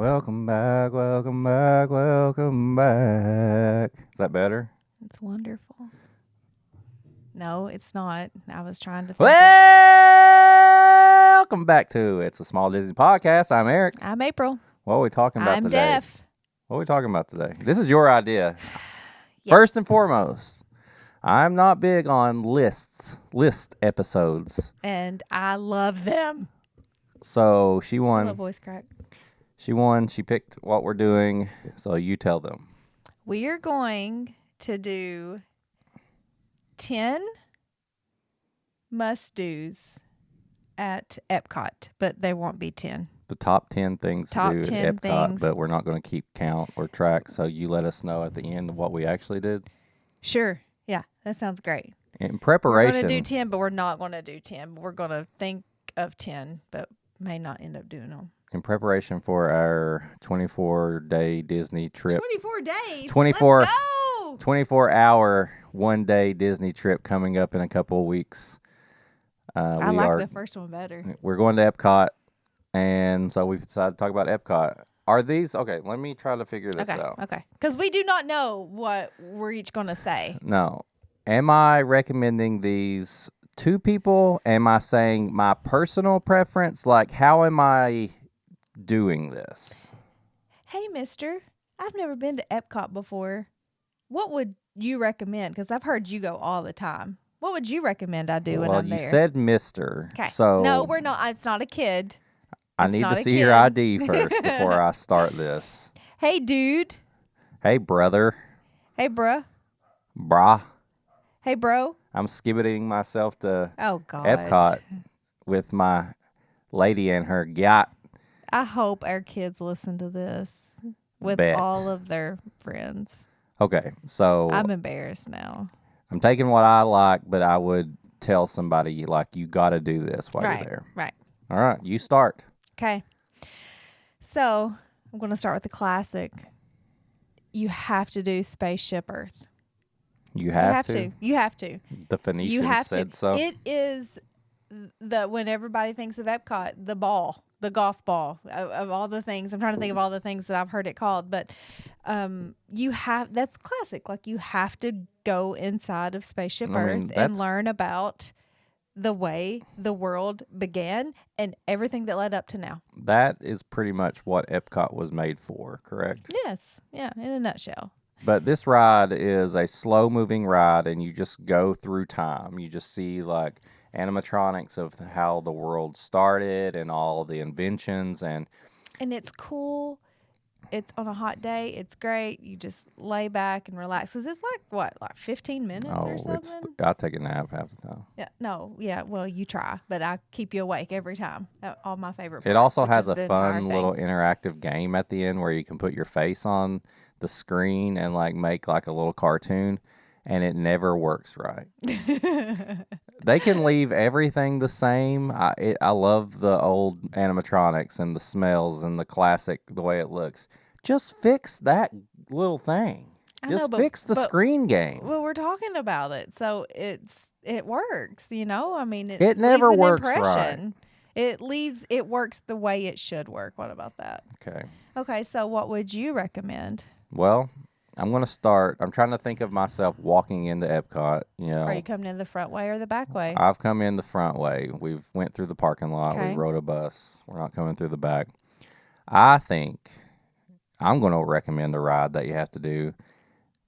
Welcome back, welcome back, welcome back. Is that better? It's wonderful. No, it's not. I was trying to think. Welcome back to It's a Small Disney Podcast. I'm Eric. I'm April. What are we talking about I'm today? deaf. What are we talking about today? This is your idea. Yes. First and foremost, I'm not big on list episodes. And I love them. So she I won. love voice crack. She won. She picked what we're doing. So you tell them. We are going to do 10 must-dos at Epcot, but they won't be 10. The top 10 things Top to do 10 at Epcot, things. but we're not going to keep count or track. So you let us know at the end of what we actually did. Sure. Yeah, that sounds great. In We're preparation, going to do 10, but we're not going to do 10. We're going to think of 10, but may not end up doing them. in preparation for our 24-day Disney trip, 24 days. 24 Let's go. 24-hour one-day Disney trip coming up in a couple of weeks. I like the first one better. We're going to Epcot, and so we've decided to talk about Epcot. Are these okay? Let me try to figure this out. Okay. Because we do not know what we're each going to say. No. Am I recommending these to people? Am I saying my personal preference? Like, how am I doing this? Hey, mister, I've never been to Epcot before. What would you recommend? Because I've heard you go all the time. What would you recommend I do when I'm there? Well, you said Mister. Okay. So no, we're not. It's not a kid. I It's need not to a see your kid. ID first before I start this. Hey, dude. Hey, brother. Hey, bruh. Brah. Hey, bro. I'm skibbiting myself to Oh, God. Epcot with my lady and her yacht. I hope our kids listen to this with Bet. all of their friends. Okay, so I'm embarrassed now. I'm taking what I like, but I would tell somebody, like, you got to do this while you're there. Right. All right, you start. Okay. So I'm going to start with the classic. You have to do Spaceship Earth. You have to. You have to. The Phoenicians You have said to. so. It is when everybody thinks of Epcot, the ball, the golf ball of all the things. I'm trying to think of all the things that I've heard it called, but that's classic. Like, you have to go inside of Spaceship Earth and learn about the way the world began and everything that led up to now. That is pretty much what Epcot was made for, correct? Yes. Yeah, in a nutshell. But this ride is a slow-moving ride, and you just go through time. You just see, like, animatronics of how the world started and all the inventions. And it's cool. It's on a hot day. It's great. You just lay back and relax. Because it's like 15 minutes or something? I take a nap half the time. Yeah. No. Yeah. Well, you try. But I keep you awake every time. All my favorite parts. It also which has is a the entire fun thing. little interactive game at the end where you can put your face on the screen and, like, make, like, a little cartoon. And it never works right. They can leave everything the same. I love the old animatronics and the smells and the classic, the way it looks. Just fix that little thing. Fix the screen game. Well, we're talking about it, so it works. You know, I mean, it never leaves an works impression. right. It works the way it should work. What about that? Okay. So, what would you recommend? Well, I'm going to start. I'm trying to think of myself walking into Epcot. Are you coming in the front way or the back way? I've come in the front way. We've went through the parking lot. Okay. We rode a bus. We're not coming through the back. I think I'm going to recommend a ride that you have to do.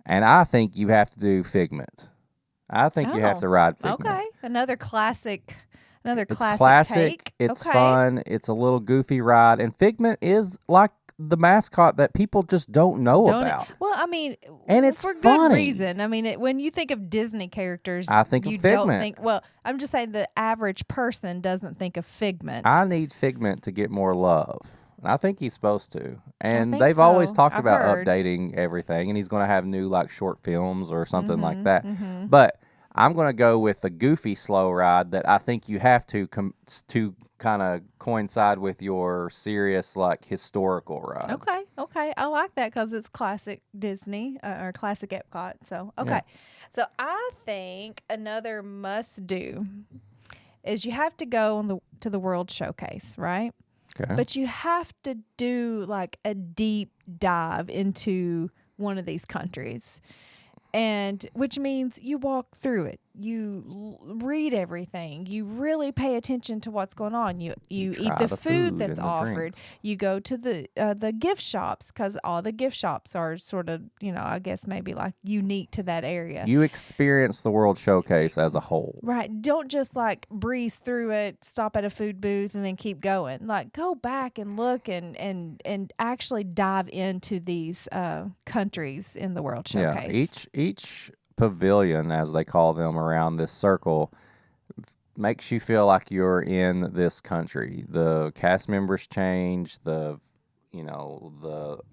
And I think you have to do Figment. I think you have to ride Figment. Okay. Another classic. It's classic. Take. It's fun. It's a little goofy ride. And Figment is like the mascot that people just don't know about. Well, I mean, and it's for funny. Good reason. I mean, when you think of Disney characters, I think you of Figment. don't think. Well, I'm just saying the average person doesn't think of Figment. I need Figment to get more love. I think he's supposed to. And think they've so. always talked I've about heard. updating everything, and he's going to have new, like, short films or something like that. Mm-hmm. But I'm going to go with the goofy slow ride that I think you have to kind of coincide with your serious, like, historical ride. Okay. I like that because it's classic Disney or classic Epcot. So, okay. Yeah. So, I think another must do is you have to go to the World Showcase, right? Okay. But you have to do like a deep dive into one of these countries. And which means you walk through it, you read everything, you really pay attention to what's going on. You eat the food that's offered. Drinks. You go to the gift shops because all the gift shops are sort of, I guess maybe like unique to that area. You experience the World Showcase as a whole. Right. Don't just like breeze through it, stop at a food booth, and then keep going. Like go back and look and actually dive into these countries in the World Showcase. Yeah. Each pavilion, as they call them around this circle, makes you feel like you're in this country. The cast members change, the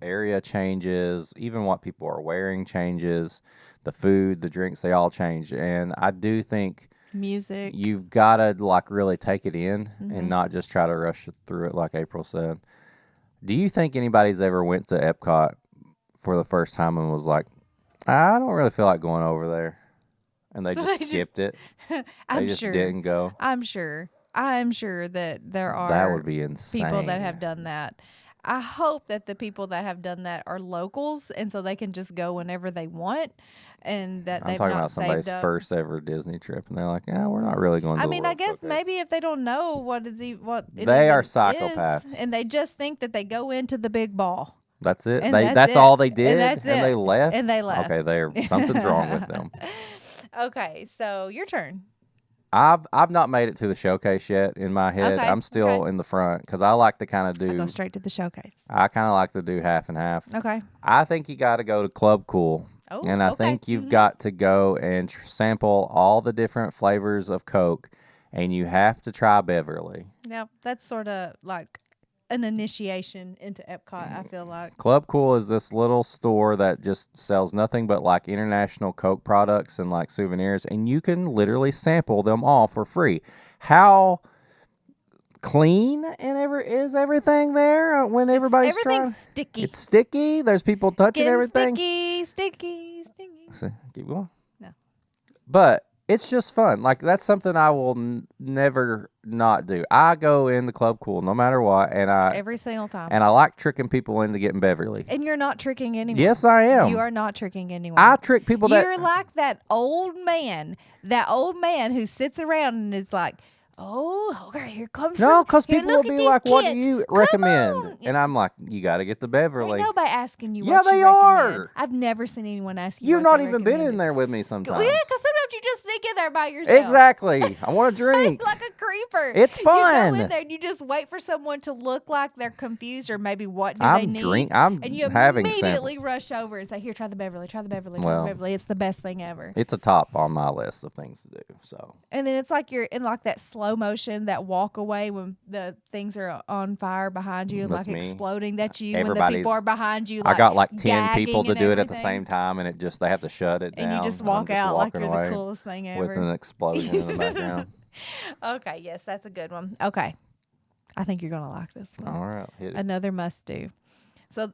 area changes, even what people are wearing changes, the food, the drinks, they all change. And I do think music, you've got to like really take it in and not just try to rush through it like April said. Do you think anybody's ever went to Epcot for the first time and was like, I don't really feel like going over there, and they just skipped it? They just didn't go. I'm sure that there are that would be insane. People that have done that. I hope that the people that have done that are locals, and so they can just go whenever they want, and that they've not saved up. I'm talking about somebody's first ever Disney trip, and they're like, "Yeah, we're not really going to." I guess maybe if they don't know what they are psychopaths, and they just think that they go into the big ball. That's it. That's all they did, and they left. And they left. Okay, something's wrong with them. Okay, so your turn. I've not made it to the showcase yet in my head. Okay, I'm still in the front because I like to kind of go straight to the showcase. I kind of like to do half and half. Okay. I think you got to go to Club Cool. Oh, and I think you've got to go and sample all the different flavors of Coke, and you have to try Beverly. Yeah, that's sort of like an initiation into Epcot, I feel like. Club Cool is this little store that just sells nothing but like international Coke products and like souvenirs, and you can literally sample them all for free. How clean and is everything there when everybody's everything's trying? Sticky. It's sticky. There's people touching everything. Sticky. See, keep going. No. But it's just fun. Like, that's something I will never not do. I go in the Club Cool no matter what, and every single time. And I like tricking people into getting Beverly. And you're not tricking anyone. Yes, I am. You are not tricking anyone. I trick people You're like that old man who sits around and is like, oh, okay, here comes No, because people will be like, what do kids. you recommend? And I'm like, you got to get the Beverly. Ain't nobody asking you Yeah, what they you are. recommend. I've never seen anyone ask you You've what not they even been recommended. in there with me sometimes. Well, yeah, because sometimes you just sneak in there by yourself. Exactly. I want a drink. Like a creeper. It's fun. You go in there and you just wait for someone to look like they're confused or maybe what do they need. And you immediately rush over and say, here, try the Beverly, try the Beverly. It's the best thing ever. It's a top on my list of things to do. So. And then it's like you're in like that slow motion, that walk away when the things are on fire behind you, That's like me. exploding. That's you. When the people are behind you, I got like 10 gagging people to do it at the everything. same time, and they have to shut it down. And you just walk out like you're the coolest thing ever. With an explosion in the background. Okay, yes, that's a good one. Okay. I think you're going to like this one. All right. Hit it. Another must do. So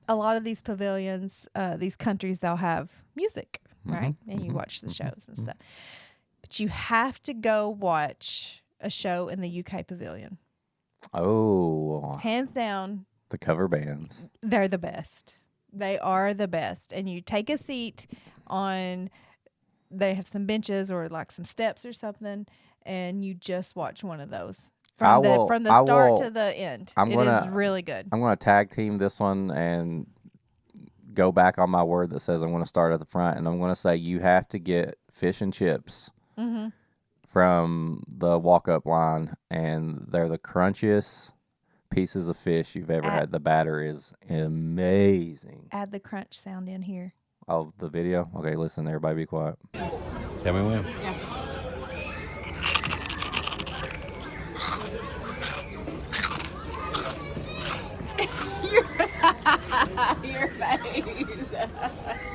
a lot of these pavilions, these countries, they'll have music, right? And you watch the shows and stuff. But you have to go watch a show in the UK pavilion. Oh. Hands down. The cover bands. They're the best. They are the best. And you take a seat on, they have some benches or like some steps or something, and you just watch one of those. From the start to the end. It is really good. I'm going to tag team this one and go back on my word that says I'm going to start at the front, and I'm going to say you have to get fish and chips from the walk-up line, and they're the crunchiest pieces of fish you've ever had. The batter is amazing. Add the crunch sound in here. Oh, the video? Okay, listen, everybody be quiet. Tell me when. Yeah. Your face.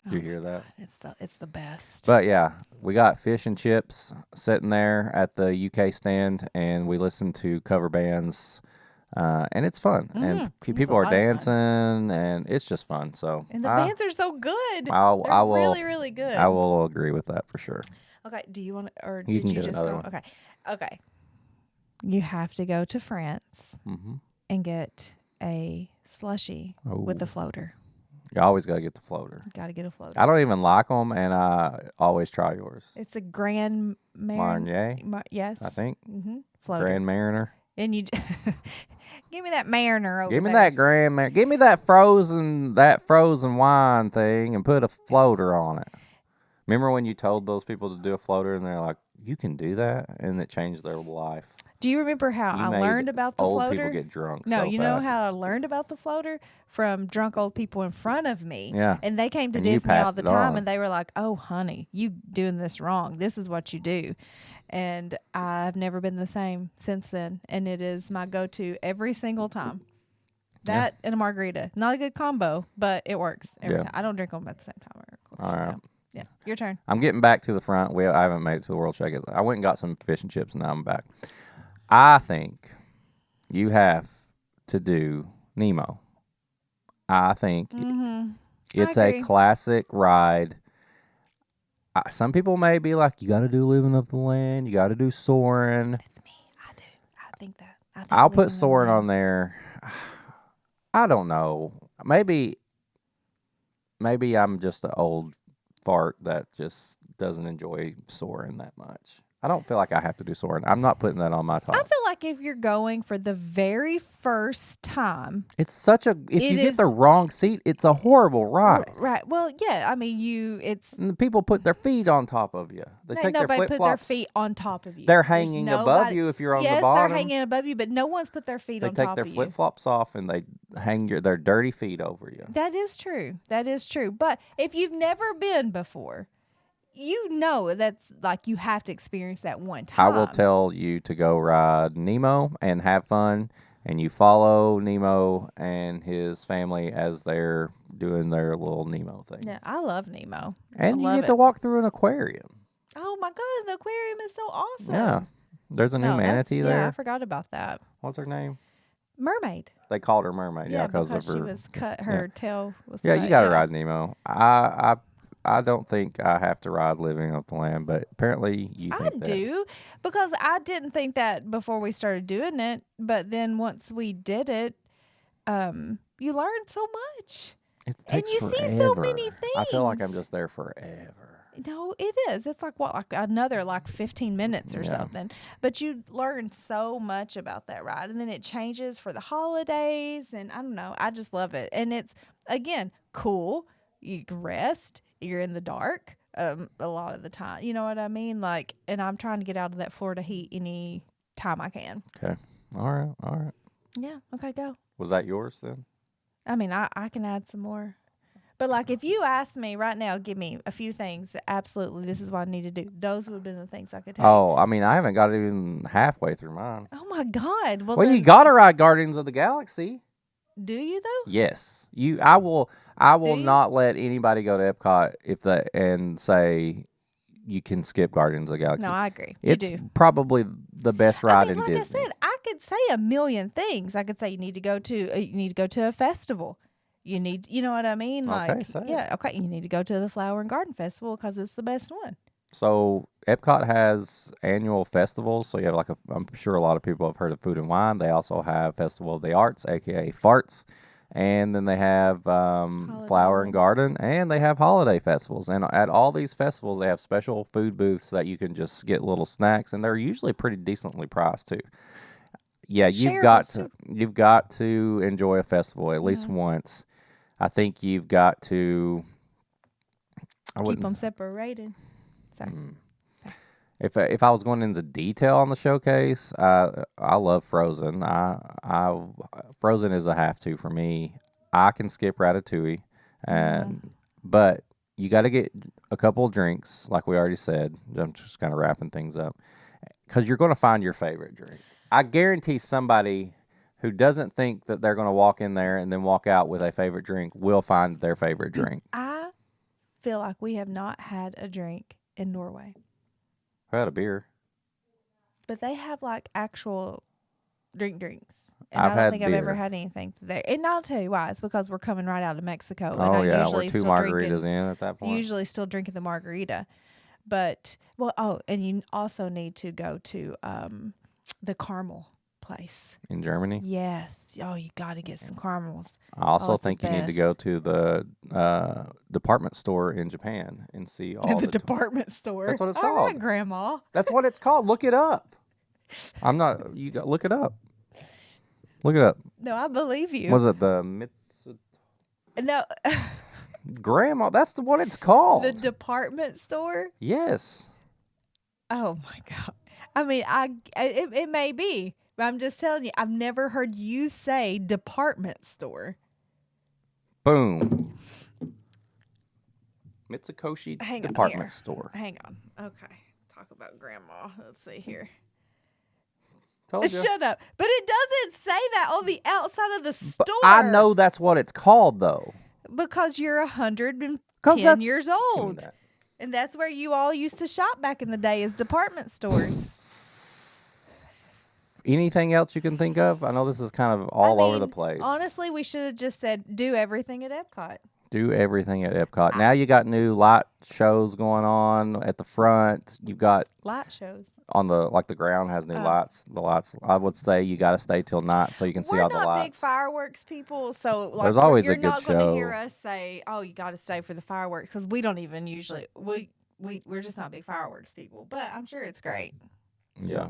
Do you hear that? It's the best. But yeah, we got fish and chips sitting there at the UK stand, and we listen to cover bands, and it's fun. And people are dancing, and it's just fun. So and the bands are so good. I will really, really good. I will agree with that for sure. Okay, do you want to, or you did can you do just another go? one. Okay. You have to go to France. and get a slushie with a floater. You always got to get the floater. Got to get a floater. I don't even like them, and I always try yours. It's a Grand Marnier, yes. I think. Mm-hmm. Floater. Grand Mariner. And you give me that Mariner over there. Give me that Grand Mariner. Give me that frozen wine thing and put a floater on it. Remember when you told those people to do a floater and they're like, you can do that? And it changed their life. Do you remember how I learned about the old floater? People get drunk. No, so you fast. know how I learned about the floater? From drunk old people in front of me. Yeah. And they came to Disney all the time and they were like, oh, honey, you doing this wrong. This is what you do. And I've never been the same since then. And it is my go-to every single time. That and a margarita. Not a good combo, but it works every time. I don't drink them at the same time. All right. No. Yeah, your turn. I'm getting back to the front. I haven't made it to the World Shake. I went and got some fish and chips, and now I'm back. I think you have to do Nemo. I think it's a classic ride. Some people may be like, you got to do Living Up the Land. You got to do Soarin'. That's me. I do. I think that. I'll put Soarin' on there. I don't know. Maybe I'm just an old fart that just doesn't enjoy Soarin' that much. I don't feel like I have to do Soarin'. I'm not putting that on my top. I feel like if you're going for the very first time, it's such a. If you get the wrong seat, it's a horrible ride. Right. Well, yeah. I mean, and the people put their feet on top of you. Nobody put their feet on top of you. They're hanging above you if you're on the bottom. Yes, they're hanging above you, but no one's put their feet on top of you. They take their flip flops off and they hang their dirty feet over you. That is true. That is true. But if you've never been before, you know that's like you have to experience that one time. I will tell you to go ride Nemo and have fun, and you follow Nemo and his family as they're doing their little Nemo thing. Yeah, I love Nemo. And you get to walk through an aquarium. Oh my God, the aquarium is so awesome. Yeah. There's a new manatee there. Yeah, I forgot about that. What's her name? Mermaid. They called her Mermaid, because of her. She was cut. Her tail was cut. Yeah, you got to ride Nemo. I don't think I have to ride Living Up the Land, but apparently you think that. I do, because I didn't think that before we started doing it, but then once we did it, you learn so much. It takes and you see so many things. I feel like I'm just there forever. No, it is. It's like another 15 minutes or something. But you learn so much about that ride, and then it changes for the holidays, and I don't know. I just love it, and it's again cool. You can rest. You're in the dark a lot of the time. You know what I mean? And I'm trying to get out of that Florida heat any time I can. Okay. All right. Yeah. Okay, go. Was that yours then? I mean, I can add some more. But if you ask me right now, give me a few things. Absolutely, this is what I need to do. Those would have been the things I could tell. Oh, I mean, I haven't got even halfway through mine. Oh my God! Well, you got to ride Guardians of the Galaxy. Do you though? Yes. I will not let anybody go to Epcot and say you can skip Guardians of the Galaxy. No, I agree. It's probably the best ride in Disney. Like I said, I could say a million things. I could say you need to go to a festival. You know what I mean? Okay, you need to go to the Flower and Garden Festival because it's the best one. So Epcot has annual festivals. So you have I'm sure a lot of people have heard of Food and Wine. They also have Festival of the Arts, aka Farts. And then they have Flower and Garden, and they have holiday festivals. And at all these festivals, they have special food booths that you can just get little snacks, and they're usually pretty decently priced too. Yeah, you've got to enjoy a festival at least once. I think you've got to keep them separated. Sorry. If I was going into detail on the showcase, I love Frozen. Frozen is a have to for me. I can skip Ratatouille, but you got to get a couple of drinks, like we already said. I'm just kind of wrapping things up because you're going to find your favorite drink. I guarantee somebody who doesn't think that they're going to walk in there and then walk out with a favorite drink will find their favorite drink. I feel like we have not had a drink in Norway. I had a beer. But they have actual drinks. And I don't think I've ever had anything there. And I'll tell you why. It's because we're coming right out of Mexico. And we're 2 margaritas in at that point. Usually still drinking the margarita. But, and you also need to go to the caramel place. In Germany? Yes. Oh, you got to get some caramels. I also it's the think you need to best. go to the department store in Japan and see all The the. department store. That's what it's All right, called. Grandma. That's what it's called. Look it up. I'm not. You got look it up. Look it up. No, I believe you. Was it the Mitsu? No, Grandma? That's what it's called. the department store. Yes. Oh my God. I mean, it may be, but I'm just telling you, I've never heard you say department store. Boom. Mitsukoshi Hang on department here. store. Hang on. Okay. Talk about Grandma. Let's see here. Told you. Shut up. But it doesn't say that on the outside of the store. But I know that's what it's called, though. Because you're 110 years Give me old. that. And that's where you all used to shop back in the day, is department stores. Anything else you can think of? I know this is kind of all over the place. Honestly, we should have just said do everything at Epcot. Do everything at Epcot. Now you got new light shows going on at the front. You've got Light shows. on the the ground has new lights. The lights. I would say you got to stay till night so you can see all the lights. We're not big fireworks people, so There's always you're a good not going to hear show. us say, "Oh, you got to stay for the fireworks," because we don't even usually we're just not big fireworks people. But I'm sure it's great. Yeah.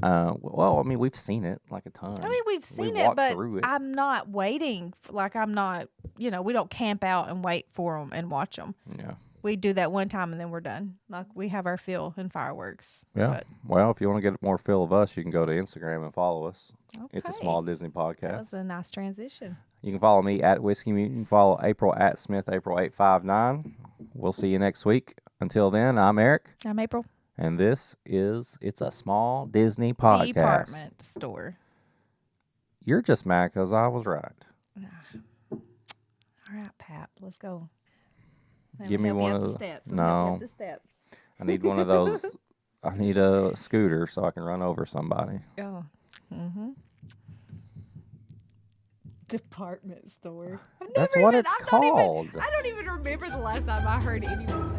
Well, I mean, we've seen it like a ton. I mean, we've seen it, walked but through it. I'm not waiting. I'm not. We don't camp out and wait for them and watch them. Yeah. We do that one time and then we're done. Like, we have our fill in fireworks. Yeah. But, Well, if you want to get more feel of us, you can go to Instagram and follow us. It's a okay. Small Disney That podcast. was a nice transition. You can follow me at Whiskey Mutant. You can follow April at Smith April 859. We'll see you next week. Until then, I'm Eric, I'm April. and this is It's a Small Disney podcast. Department store. You're just mad because I was right. All right, Pap. Let's go. Give me one of the the steps. No. The steps. I need one of those. I need a scooter so I can run over somebody. Oh. Mm-hmm. Department store. That's what it's called. I don't even remember the last time I heard anyone say